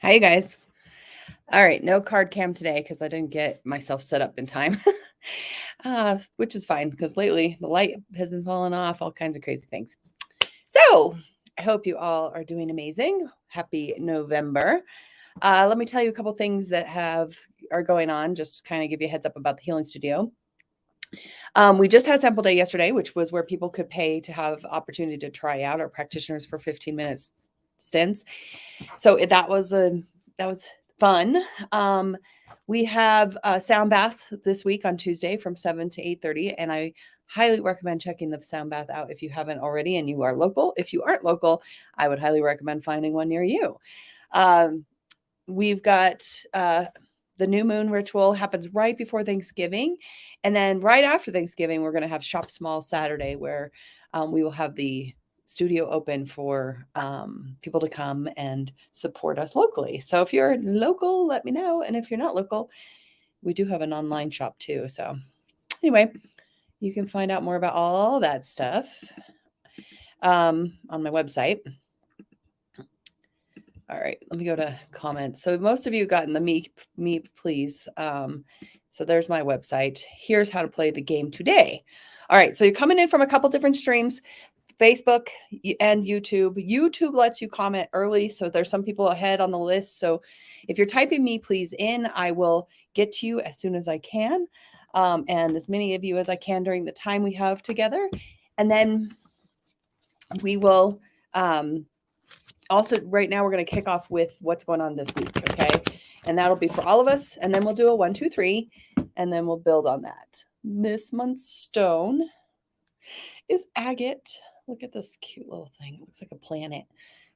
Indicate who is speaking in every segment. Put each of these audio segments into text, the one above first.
Speaker 1: Hi, you guys. All right, no card cam today because I didn't get myself set up in time, which is fine because lately the light has been falling off, all kinds of crazy things. So I hope you all are doing amazing. Happy November. Let me tell you a couple things that are going on. Just to kind of give you a heads up about the Healing Studio. We just had sample day yesterday, which was where people could pay to have opportunity to try out our practitioners for 15 minutes stints. So that was fun. We have a sound bath this week on Tuesday from 7 to 8:30, and I highly recommend checking the sound bath out if you haven't already and you are local. If you aren't local, I would highly recommend finding one near you. We've got the new moon ritual happens right before Thanksgiving, and then right after Thanksgiving, we're going to have Shop Small Saturday, where we will have the studio open for people to come and support us locally. So if you're local, let me know. And if you're not local, we do have an online shop too. So anyway, you can find out more about all that stuff on my website. All right, let me go to comments. So most of you gotten the me please. So there's my website. Here's how to play the game today. All right, so you're coming in from a couple different streams. Facebook and YouTube. YouTube lets you comment early, so there's some people ahead on the list. So if you're typing me please in, I will get to you as soon as I can, and as many of you as I can during the time we have together. And then we will also, right now we're going to kick off with what's going on this week, okay? And that'll be for all of us, and then we'll do a 1, 2, 3, and then we'll build on that. This month's stone is agate. Look at this cute little thing. It looks like a planet.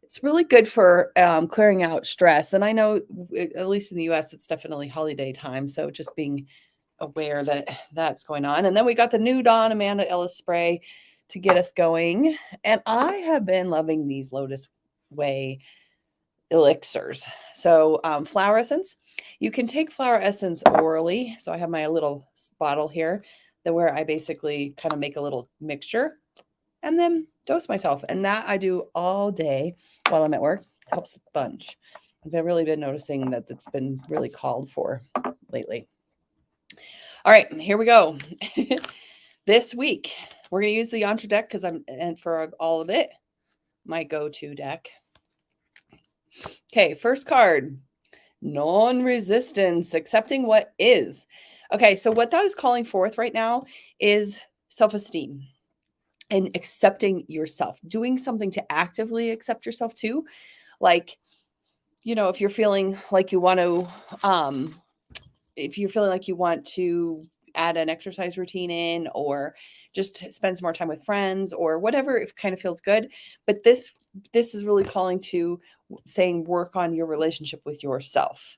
Speaker 1: It's really good for clearing out stress. And I know, at least in the US, it's definitely holiday time. So just being aware that that's going on. And then we got the new Dawn Amanda Ellis spray to get us going. And I have been loving these Lotus Way elixirs. So flower essence. You can take flower essence orally. So I have my little bottle here where I basically kind of make a little mixture and then dose myself. And that I do all day while I'm at work. Helps a bunch. I've really been noticing that it's been really called for lately. All right, here we go. This week, we're going to use the Yantra deck and for all of it, my go-to deck. Okay, first card, non-resistance, accepting what is. Okay, so what that is calling forth right now is self-esteem and accepting yourself, doing something to actively accept yourself too. Like, if you're feeling like you want to, add an exercise routine in, or just spend some more time with friends, or whatever, it kind of feels good. But this is really calling to saying work on your relationship with yourself.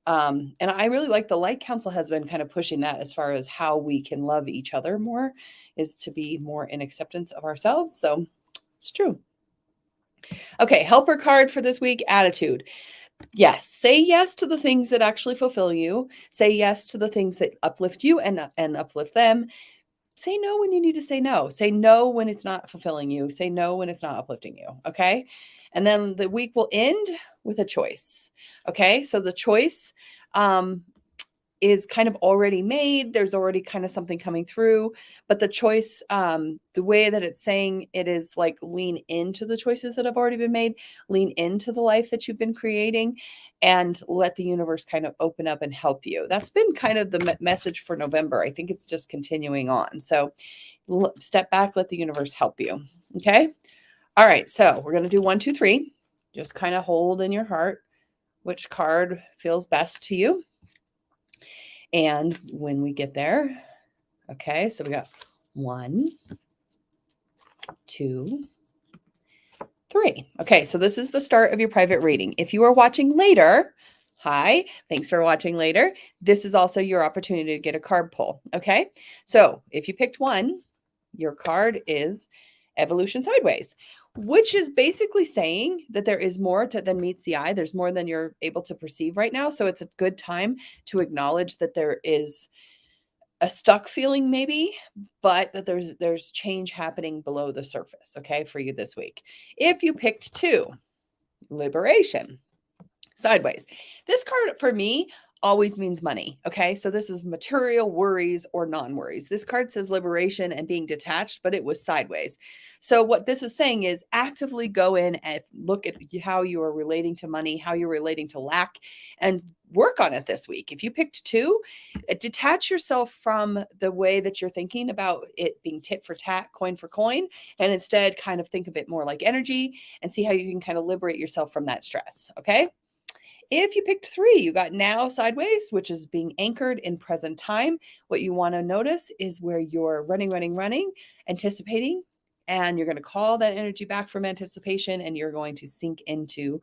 Speaker 1: And I really like the Light Council has been kind of pushing that as far as how we can love each other more, is to be more in acceptance of ourselves. So it's true. Okay, helper card for this week, attitude. Yes, say yes to the things that actually fulfill you. Say yes to the things that uplift you and uplift them. Say no when you need to say no. Say no when it's not fulfilling you. Say no when it's not uplifting you. Okay. And then the week will end with a choice. Okay. So the choice is kind of already made. There's already kind of something coming through, but the choice, the way that it's saying it is like lean into the choices that have already been made, lean into the life that you've been creating, and let the universe kind of open up and help you. That's been kind of the message for November. I think it's just continuing on. So step back, let the universe help you. Okay. All right. So we're going to do 1, 2, 3. Just kind of hold in your heart which card feels best to you. And when we get there, okay, so we got 1, 2, 3. Okay, so this is the start of your private reading. If you are watching later, hi, thanks for watching later. This is also your opportunity to get a card pull, okay? So if you picked 1, your card is Evolution Sideways, which is basically saying that there is more than meets the eye. There's more than you're able to perceive right now. So it's a good time to acknowledge that there is a stuck feeling maybe, but that there's change happening below the surface, okay, for you this week. If you picked 2, liberation. Sideways. This card for me always means money. Okay. So this is material worries or non worries. This card says liberation and being detached, but it was sideways. So what this is saying is actively go in and look at how you are relating to money, how you're relating to lack, and work on it this week. If you picked two, detach yourself from the way that you're thinking about it being tit for tat, coin for coin, and instead kind of think of it more like energy and see how you can kind of liberate yourself from that stress. Okay. If you picked three, you got now sideways, which is being anchored in present time. What you want to notice is where you're running, anticipating, and you're going to call that energy back from anticipation, and you're going to sink into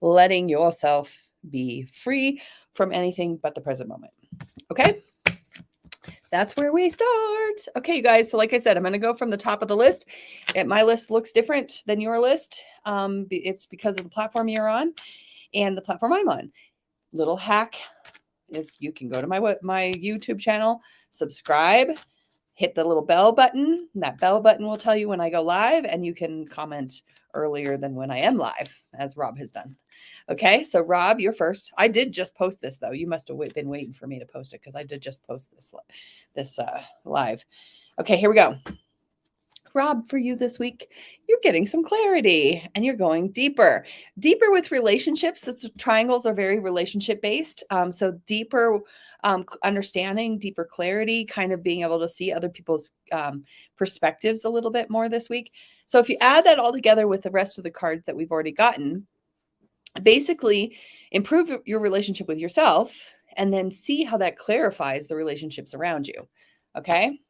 Speaker 1: letting yourself be free from anything but the present moment. Okay. That's where we start. Okay, you guys. So like I said, I'm going to go from the top of the list. My list looks different than your list. It's because of the platform you're on and the platform I'm on. Little hack is you can go to my YouTube channel, subscribe, hit the little bell button. That bell button will tell you when I go live, and you can comment earlier than when I am live, as Rob has done. Okay, so Rob, you're first. I did just post this though. You must have been waiting for me to post it because I did just post this live. Okay, here we go. Rob, for you this week, you're getting some clarity and you're going deeper with relationships. Triangles are very relationship based. So deeper understanding, deeper clarity, kind of being able to see other people's perspectives a little bit more this week. So if you add that all together with the rest of the cards that we've already gotten, basically improve your relationship with yourself and then see how that clarifies the relationships around you. Okay.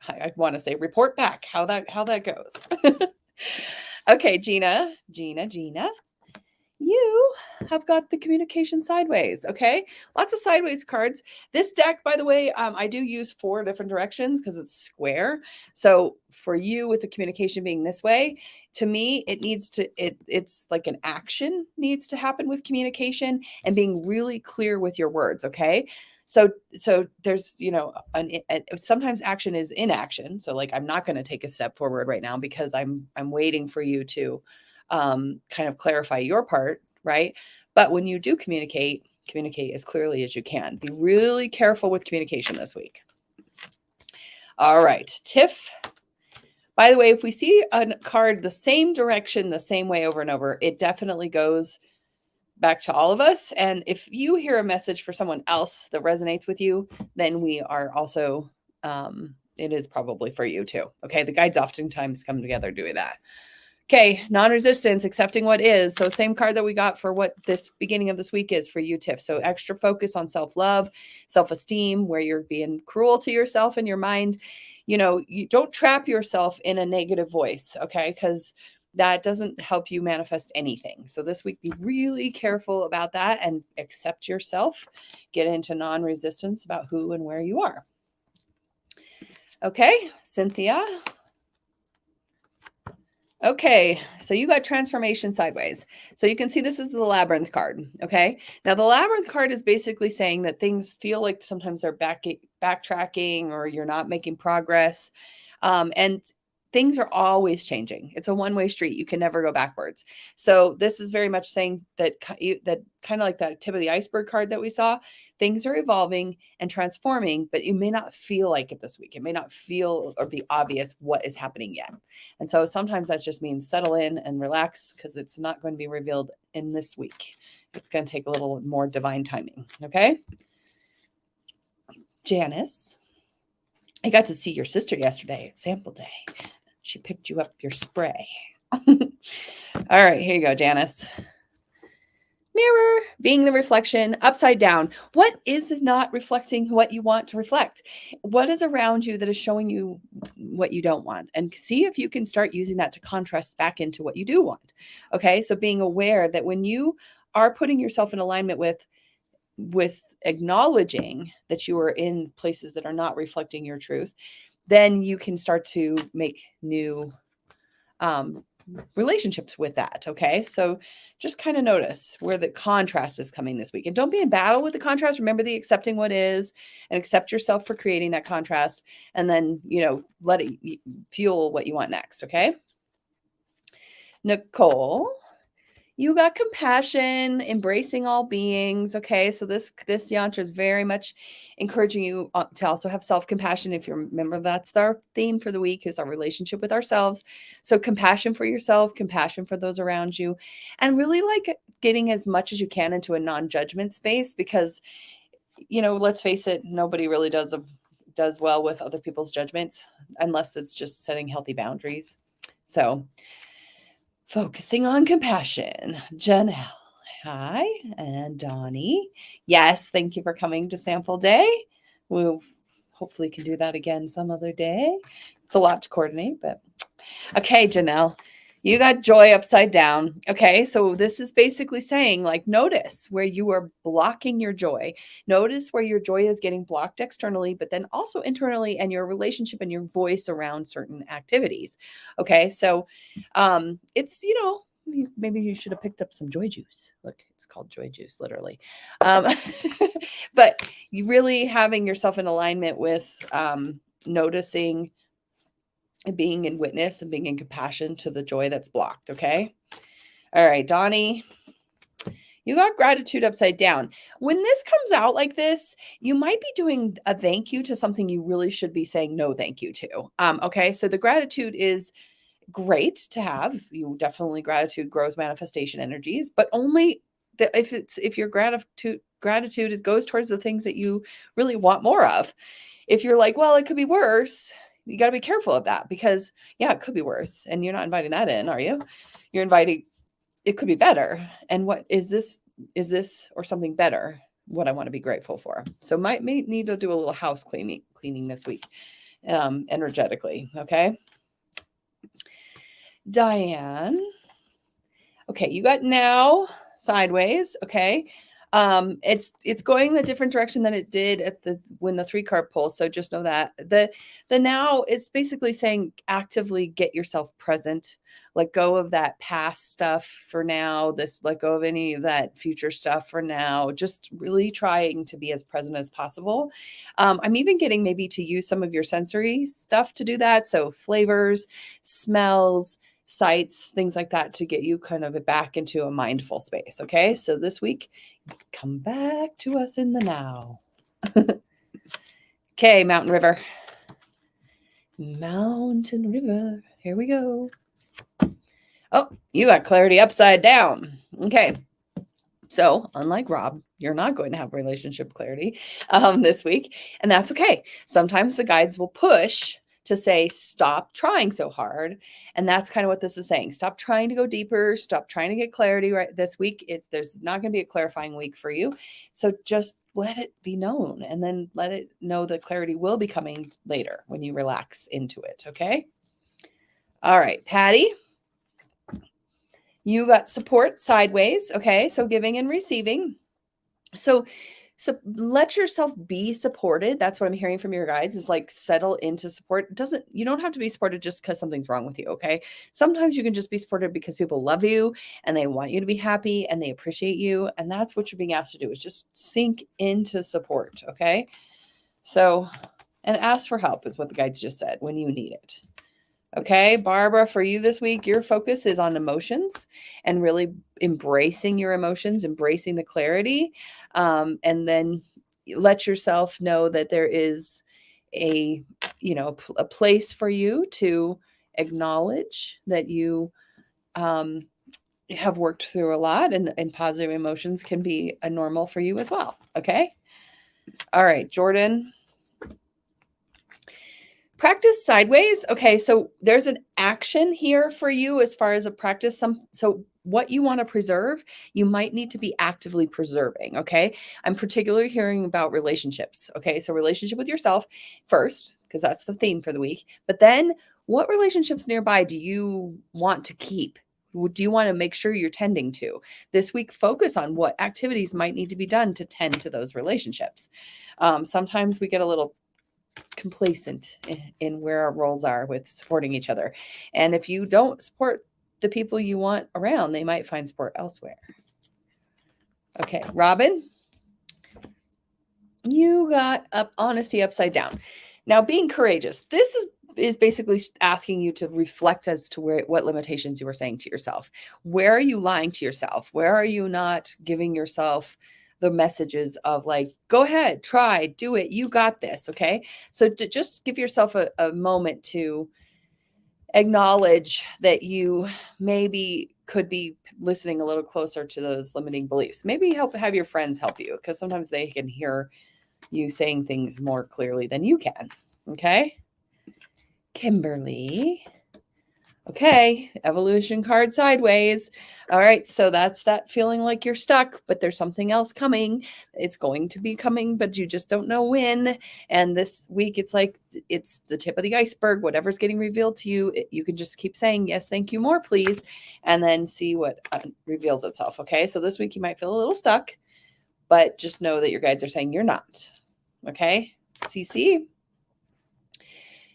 Speaker 1: I want to say report back how that goes. Okay, Gina, you have got the communication sideways. Okay, lots of sideways cards. This deck, by the way, I do use 4 different directions because it's square. So for you, with the communication being this way, to me, it's like an action needs to happen with communication and being really clear with your words. Okay. So there's, sometimes action is inaction. So like, I'm not going to take a step forward right now because I'm waiting for you to kind of clarify your part, right? But when you do communicate as clearly as you can. Be really careful with communication this week. All right, Tiff. By the way, if we see a card the same direction, the same way over and over, it definitely goes back to all of us. And if you hear a message for someone else that resonates with you, then we are also, it is probably for you too. Okay. The guides oftentimes come together doing that. Okay. Non-resistance, accepting what is. So same card that we got for what this beginning of this week is for you, Tiff. So extra focus on self-love, self-esteem, where you're being cruel to yourself and your mind. You don't trap yourself in a negative voice. Okay. Because that doesn't help you manifest anything. So this week, be really careful about that and accept yourself. Get into non-resistance about who and where you are. Okay, Cynthia. Okay, so you got transformation sideways. So you can see this is the labyrinth card. Okay, now the labyrinth card is basically saying that things feel like sometimes they're backtracking or you're not making progress. And things are always changing. It's a one-way street. You can never go backwards. So this is very much saying that kind of like that tip of the iceberg card that we saw, things are evolving and transforming, but you may not feel like it this week. It may not feel or be obvious what is happening yet. And so sometimes that just means settle in and relax because it's not going to be revealed in this week. It's going to take a little more divine timing. Okay. Janice, I got to see your sister yesterday at sample day. She picked you up your spray. All right, here you go, Janice. Mirror, being the reflection, upside down. What is not reflecting what you want to reflect? What is around you that is showing you what you don't want? And see if you can start using that to contrast back into what you do want. Okay, so being aware that when you are putting yourself in alignment with acknowledging that you are in places that are not reflecting your truth, then you can start to make new relationships with that. Okay. So just kind of notice where the contrast is coming this week, and don't be in battle with the contrast. Remember the accepting what is and accept yourself for creating that contrast. And then, let it fuel what you want next. Okay. Nicole, You got compassion, embracing all beings. Okay, so this yantra is very much encouraging you to also have self-compassion. If you remember, that's our theme for the week, is our relationship with ourselves. So compassion for yourself, compassion for those around you, and really like getting as much as you can into a non-judgment space, because let's face it, nobody really does well with other people's judgments unless it's just setting healthy boundaries. So focusing on compassion. Janelle, hi. And Donnie, yes, thank you for coming to sample day. We'll hopefully can do that again some other day. It's a lot to coordinate, but okay, Janelle, you got joy upside down. Okay, so this is basically saying, like, notice where you are blocking your joy. Notice where your joy is getting blocked externally, but then also internally, and your relationship and your voice around certain activities. Okay, so it's, maybe you should have picked up some joy juice. Look, it's called joy juice, literally. Um, but you really having yourself in alignment with noticing, being in witness and being in compassion to the joy that's blocked. Okay. All right, Donnie, you got gratitude upside down. When this comes out like this, you might be doing a thank you to something you really should be saying no thank you to. Okay. So the gratitude is great to have. Gratitude grows manifestation energies, but only if your gratitude goes towards the things that you really want more of. If you're like, well, it could be worse, you got to be careful of that, because yeah, it could be worse. And you're not inviting that in, are you? You're inviting, it could be better. And what is this or something better, what I want to be grateful for? So may need to do a little house cleaning this week, energetically. Okay. Diane. Okay. You got now sideways. Okay. It's going the different direction than it did when the 3-card pull. So just know that the now, it's basically saying actively get yourself present, let go of that past stuff for now, let go of any of that future stuff for now, just really trying to be as present as possible. I'm even getting maybe to use some of your sensory stuff to do that. So flavors, smells, sights, things like that, to get you kind of back into a mindful space. Okay. So this week, come back to us in the now. Okay, Mountain River. Mountain River. Here we go. Oh, you got clarity upside down. Okay. So unlike Rob, you're not going to have relationship clarity this week. And that's okay. Sometimes the guides will push to say, stop trying so hard. And that's kind of what this is saying. Stop trying to go deeper. Stop trying to get clarity right this week. There's not going to be a clarifying week for you. So just let it be known, and then let it know that clarity will be coming later when you relax into it. Okay. All right, Patty. You got support sideways. Okay. So giving and receiving. So let yourself be supported. That's what I'm hearing from your guides, is like settle into support. You don't have to be supported just because something's wrong with you. Okay. Sometimes you can just be supported because people love you and they want you to be happy and they appreciate you. And that's what you're being asked to do, is just sink into support. Okay. So, and ask for help is what the guides just said when you need it. Okay, Barbara, for you this week, your focus is on emotions and really embracing your emotions, embracing the clarity. And then let yourself know that there is a place for you to acknowledge that you have worked through a lot, and positive emotions can be a normal for you as well. Okay. All right, Jordan. Practice sideways. Okay, so there's an action here for you as far as a practice. So what you want to preserve, you might need to be actively preserving. Okay, I'm particularly hearing about relationships. Okay, so relationship with yourself first, because that's the theme for the week. But then, what relationships nearby do you want to keep? Do you want to make sure you're tending to? This week, focus on what activities might need to be done to tend to those relationships. Sometimes we get a little complacent in where our roles are with supporting each other. And if you don't support the people you want around, they might find support elsewhere. Okay, Robin, you got honesty upside down. Now, being courageous. This is is basically asking you to reflect as to what limitations you were saying to yourself. Where are you lying to yourself? Where are you not giving yourself the messages of like, go ahead, try, do it, you got this, okay? So to just give yourself a moment to acknowledge that you maybe could be listening a little closer to those limiting beliefs. Maybe have your friends help you, because sometimes they can hear you saying things more clearly than you can, okay? Kimberly. Okay, evolution card sideways. All right, so that's that feeling like you're stuck, but there's something else coming. It's going to be coming, but you just don't know when. And this week, it's like it's the tip of the iceberg. Whatever's getting revealed to you, you can just keep saying, yes, thank you, more, please, and then see what reveals itself. Okay, so this week you might feel a little stuck, but just know that your guides are saying you're not. Okay, CC.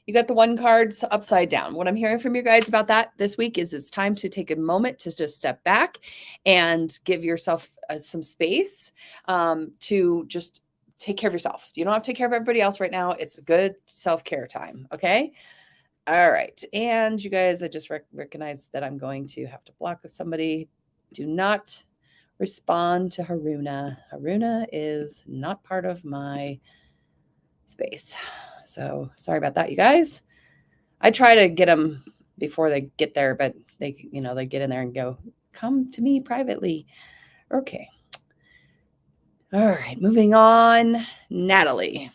Speaker 1: You got the one cards upside down. What I'm hearing from your guides about that this week is it's time to take a moment to just step back and give yourself some space to just take care of yourself. You don't have to take care of everybody else right now. It's a good self-care time. Okay. All right. And you guys, I just recognize that I'm going to have to block somebody. Do not respond to Haruna. Haruna is not part of my space. So sorry about that, you guys. I try to get them before they get there, but they get in there and go, come to me privately. Okay. All right, moving on. Natalie.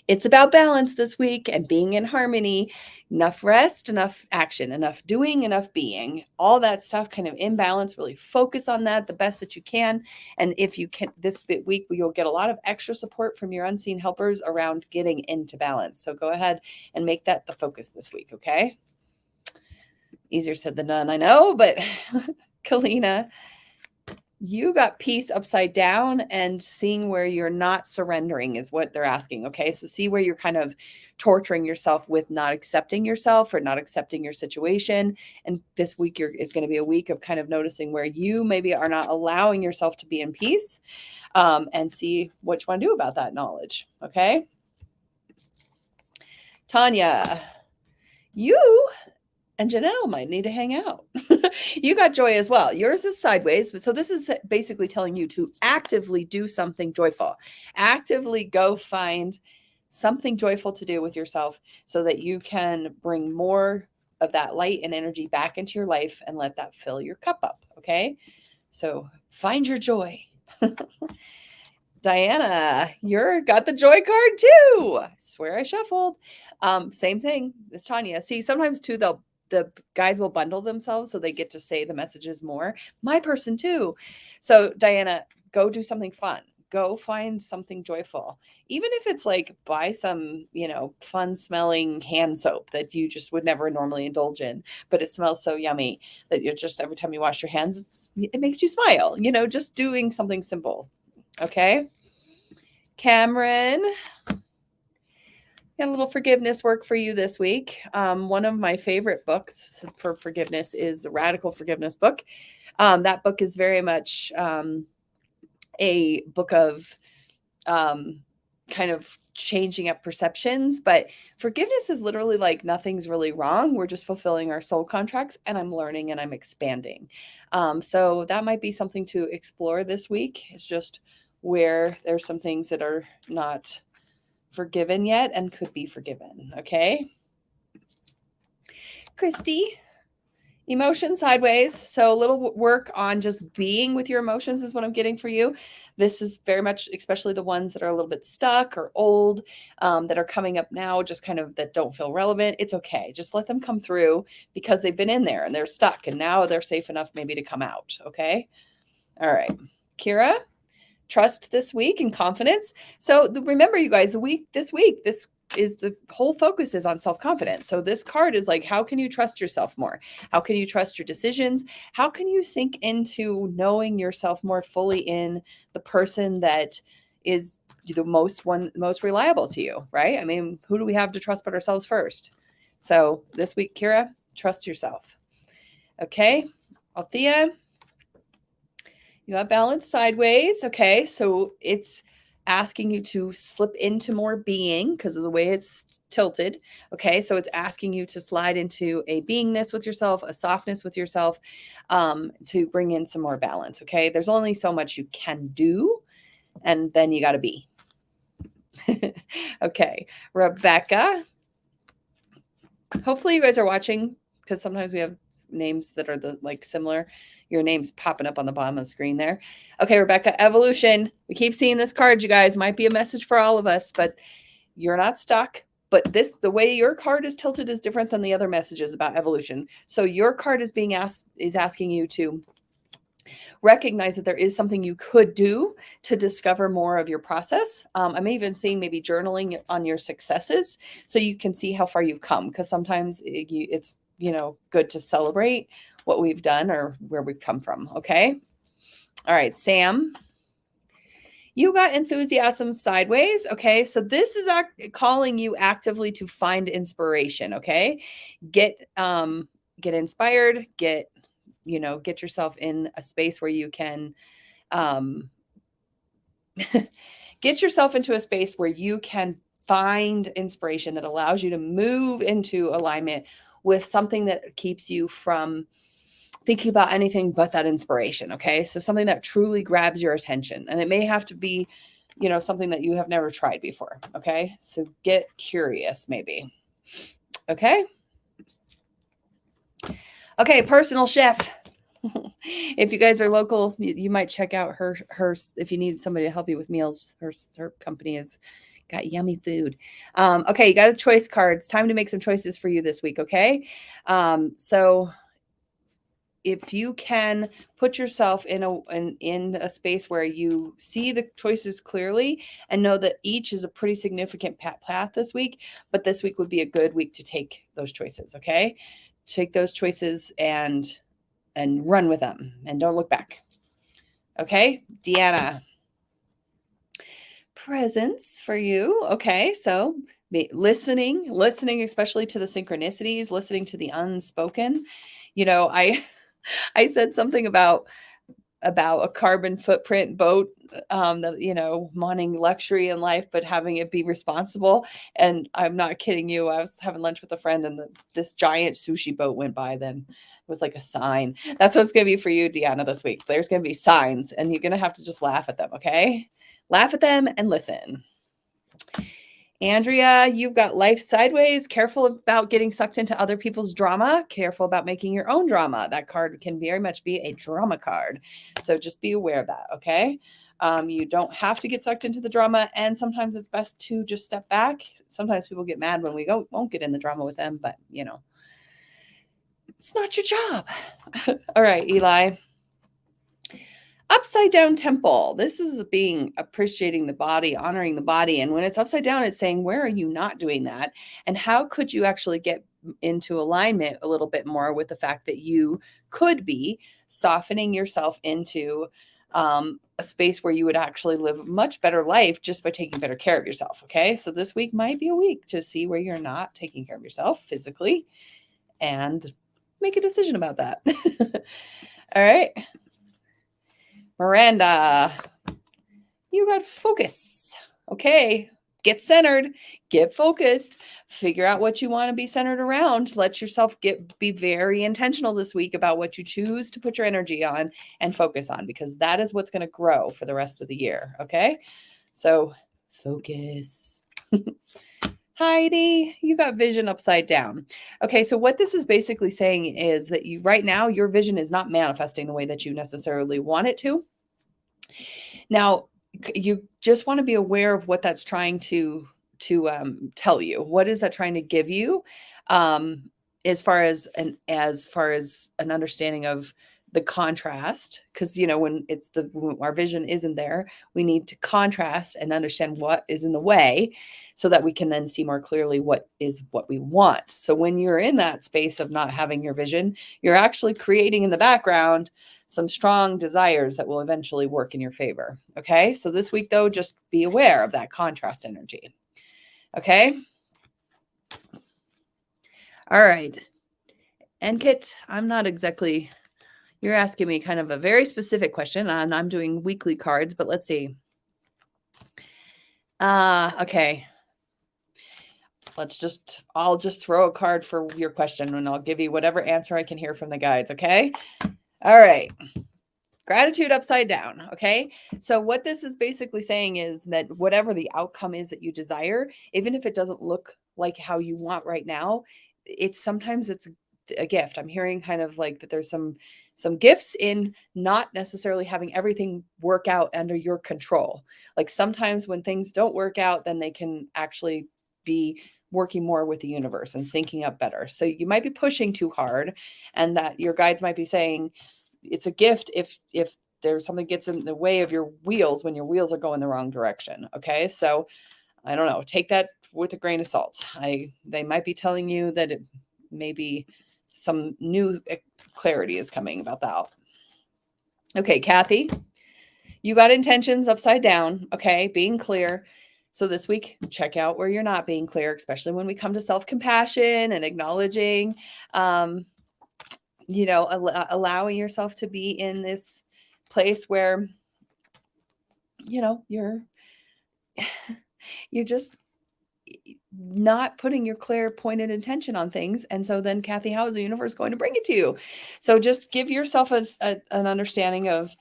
Speaker 1: It's about balance this week and being in harmony. Enough rest, enough action, enough doing, enough being. All that stuff kind of in balance. Really focus on that the best that you can. And if you can, this week, you'll get a lot of extra support from your unseen helpers around getting into balance. So go ahead and make that the focus this week, okay? Easier said than done, I know, but Kalina, you got peace upside down, and seeing where you're not surrendering is what they're asking. Okay. So see where you're kind of torturing yourself with not accepting yourself or not accepting your situation. And this week is going to be a week of kind of noticing where you maybe are not allowing yourself to be in peace, and see what you want to do about that knowledge. Okay. Tanya, you and Janelle might need to hang out. You got joy as well. Yours is sideways. So this is basically telling you to actively do something joyful. Actively go find something joyful to do with yourself so that you can bring more of that light and energy back into your life and let that fill your cup up. Okay. So find your joy. Diana, you're got the joy card too. I swear I shuffled. Same thing as Tanya. See, sometimes too, the guys will bundle themselves so they get to say the messages more. My person too. So Diana, go do something fun. Go find something joyful. Even if it's like buy some, fun smelling hand soap that you just would never normally indulge in, but it smells so yummy that you're just, every time you wash your hands, it makes you smile, just doing something simple. Okay. Cameron, got a little forgiveness work for you this week. One of my favorite books for forgiveness is the Radical Forgiveness book. That book is very much a book of kind of changing up perceptions, but forgiveness is literally like nothing's really wrong. We're just fulfilling our soul contracts, and I'm learning and I'm expanding. So that might be something to explore this week. It's just where there's some things that are not forgiven yet and could be forgiven. Okay. Christy, emotion sideways. So a little work on just being with your emotions is what I'm getting for you. This is very much, especially the ones that are a little bit stuck or old, that are coming up now, just kind of that don't feel relevant. It's okay. Just let them come through because they've been in there and they're stuck and now they're safe enough maybe to come out. Okay. All right. Kira, trust this week and confidence. So remember, you guys, this is the whole focus is on self-confidence. So this card is like, how can you trust yourself more? How can you trust your decisions? How can you sink into knowing yourself more fully in the person that is the most reliable to you, right? I mean, who do we have to trust but ourselves first? So this week, Kira, trust yourself. Okay. Althea, You got balance sideways. Okay. So it's asking you to slip into more being because of the way it's tilted. Okay. So it's asking you to slide into a beingness with yourself, a softness with yourself, to bring in some more balance. Okay. There's only so much you can do, and then you got to be. Okay. Rebecca. Hopefully you guys are watching, because sometimes we have names that are similar. Your name's popping up on the bottom of the screen there. Okay, Rebecca, evolution. We keep seeing this card, you guys. Might be a message for all of us, but you're not stuck. But the way your card is tilted is different than the other messages about evolution. So your card is asking you to recognize that there is something you could do to discover more of your process. I'm even seeing maybe journaling on your successes so you can see how far you've come, because sometimes it's good to celebrate what we've done or where we've come from. Okay. All right, Sam. You got enthusiasm sideways. Okay. So this is calling you actively to find inspiration. Okay. Get inspired, get yourself in a space where you can get yourself into a space where you can find inspiration that allows you to move into alignment with something that keeps you from thinking about anything but that inspiration. Okay. So something that truly grabs your attention, and it may have to be, something that you have never tried before. Okay. So get curious maybe. Okay. Okay. Personal chef. If you guys are local, you might check out her if you need somebody to help you with meals. Her company has got yummy food. Okay, you got a choice card. It's time to make some choices for you this week. Okay, so if you can put yourself in a space where you see the choices clearly and know that each is a pretty significant path this week, but this week would be a good week to take those choices. Okay, take those choices and run with them and don't look back. Okay, Deanna. Presence for you. Okay, so listening, especially to the synchronicities, listening to the unspoken. I said something about a carbon footprint boat, that wanting luxury in life but having it be responsible. And I'm not kidding you, I was having lunch with a friend and this giant sushi boat went by. Then it was like a sign. That's what's going to be for you, Deanna, this week. There's going to be signs and you're going to have to just laugh at them. Okay, laugh at them and listen. Andrea, you've got life sideways. Careful about getting sucked into other people's drama. Careful about making your own drama. That card can very much be a drama card. So just be aware of that, okay? You don't have to get sucked into the drama, and sometimes it's best to just step back. Sometimes people get mad when we won't get in the drama with them, but, it's not your job. All right, Eli. Upside down temple. This is appreciating the body, honoring the body. And when it's upside down, it's saying, where are you not doing that? And how could you actually get into alignment a little bit more with the fact that you could be softening yourself into a space where you would actually live a much better life just by taking better care of yourself. Okay. So this week might be a week to see where you're not taking care of yourself physically and make a decision about that. All right. Miranda, you got focus. Okay, get centered, get focused, figure out what you want to be centered around. Let yourself be very intentional this week about what you choose to put your energy on and focus on, because that is what's going to grow for the rest of the year. Okay, so focus. Heidi, you got vision upside down. Okay, so what this is basically saying is that right now your vision is not manifesting the way that you necessarily want it to. Now, you just want to be aware of what that's trying to tell you. What is that trying to give you, as far as an understanding of the contrast? Because when our vision isn't there, we need to contrast and understand what is in the way, so that we can then see more clearly what we want. So when you're in that space of not having your vision, you're actually creating in the background some strong desires that will eventually work in your favor. Okay. So this week though, just be aware of that contrast energy. Okay. All right. And Kit, you're You're asking me kind of a very specific question, and I'm doing weekly cards, but let's see. Okay. I'll just throw a card for your question, and I'll give you whatever answer I can hear from the guides, okay? All right. Gratitude upside down, okay? So what this is basically saying is that whatever the outcome is that you desire, even if it doesn't look like how you want right now, sometimes it's a gift. I'm hearing kind of like that there's some gifts in not necessarily having everything work out under your control. Like sometimes when things don't work out, then they can actually be working more with the universe and syncing up better. So you might be pushing too hard, and that your guides might be saying it's a gift if there's something gets in the way of your wheels when your wheels are going the wrong direction. Okay, so I don't know, take that with a grain of salt. They might be telling you that it maybe some new clarity is coming about that. Okay, Kathy, you got intentions upside down. Okay, being clear. So this week, check out where you're not being clear, especially when we come to self-compassion and acknowledging, allowing yourself to be in this place where, you're just not putting your clear pointed intention on things. And so then, Kathy, how is the universe going to bring it to you? So just give yourself an understanding of,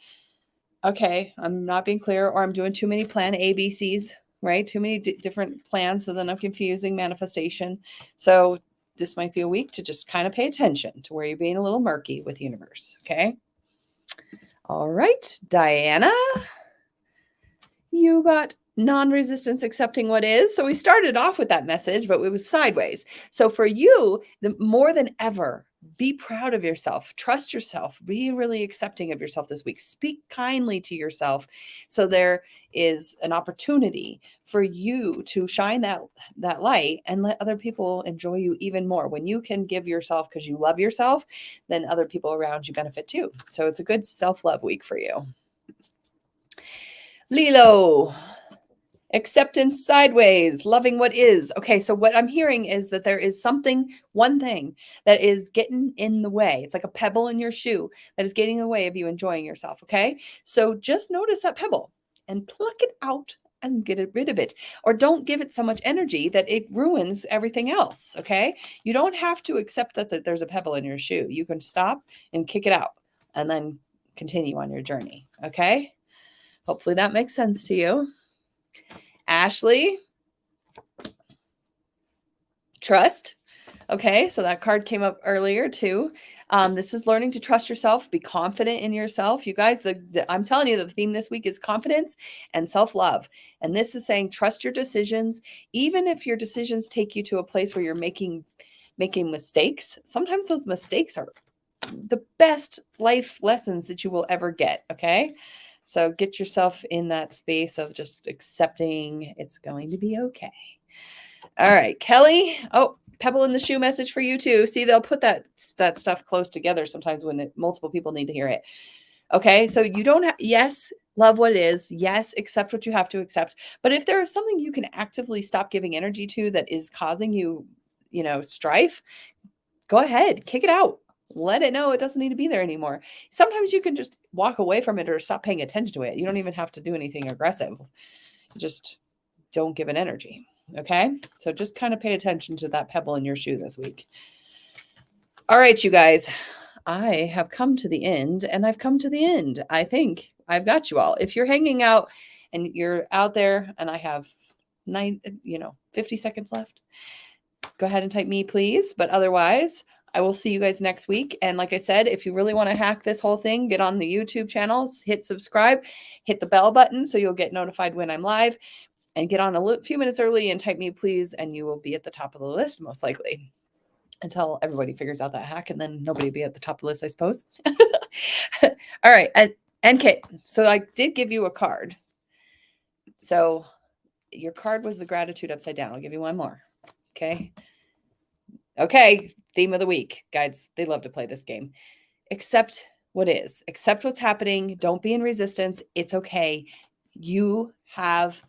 Speaker 1: okay, I'm not being clear, or I'm doing too many plan ABCs, right? Too many different plans. So then I'm confusing manifestation. So this might be a week to just kind of pay attention to where you're being a little murky with the universe. Okay. All right, Diana, you got non-resistance, accepting what is. So we started off with that message, but it was sideways. So for you, more than ever, be proud of yourself, trust yourself, be really accepting of yourself this week, speak kindly to yourself. So there is an opportunity for you to shine that light and let other people enjoy you even more. When you can give yourself because you love yourself, then other people around you benefit too. So it's a good self-love week for you. Lilo, acceptance sideways, loving what is. Okay, so what I'm hearing is that there is one thing that is getting in the way. It's like a pebble in your shoe that is getting in the way of you enjoying yourself, okay? So just notice that pebble and pluck it out and get rid of it. Or don't give it so much energy that it ruins everything else, okay? You don't have to accept that there's a pebble in your shoe. You can stop and kick it out and then continue on your journey, okay? Hopefully that makes sense to you. Ashley, trust. Okay, so that card came up earlier too. This is learning to trust yourself, be confident in yourself. You guys, I'm telling you, the theme this week is confidence and self-love. And this is saying trust your decisions, even if your decisions take you to a place where you're making mistakes. Sometimes those mistakes are the best life lessons that you will ever get, okay? So get yourself in that space of just accepting it's going to be okay. All right, Kelly. Oh, pebble in the shoe message for you too. See, they'll put that stuff close together sometimes when multiple people need to hear it. Okay, so you don't have, yes, love what it is. Yes, accept what you have to accept. But if there is something you can actively stop giving energy to that is causing you, strife, go ahead, kick it out. Let it know it doesn't need to be there anymore. Sometimes you can just walk away from it or stop paying attention to it. You don't even have to do anything aggressive. Just don't give it energy. Okay. So just kind of pay attention to that pebble in your shoe this week. All right, you guys, I have come to the end, and I've come to the end. I think I've got you all. If you're hanging out and you're out there and I have 50 seconds left, go ahead and type me, please. But otherwise, I will see you guys next week. And like I said, if you really want to hack this whole thing, get on the YouTube channels, hit subscribe, hit the bell button so you'll get notified when I'm live, and get on a few minutes early and type me, please, and you will be at the top of the list most likely until everybody figures out that hack, and then nobody will be at the top of the list, I suppose. All right. And Kate, so I did give you a card. So your card was the gratitude upside down. I'll give you one more. Okay. Okay. Theme of the week. Guys, they love to play this game. Accept what is. Accept what's happening. Don't be in resistance. It's okay. You have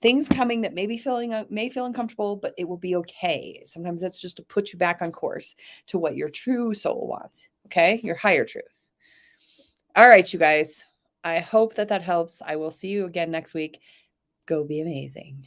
Speaker 1: things coming that may feel uncomfortable, but it will be okay. Sometimes that's just to put you back on course to what your true soul wants. Okay. Your higher truth. All right, you guys. I hope that that helps. I will see you again next week. Go be amazing.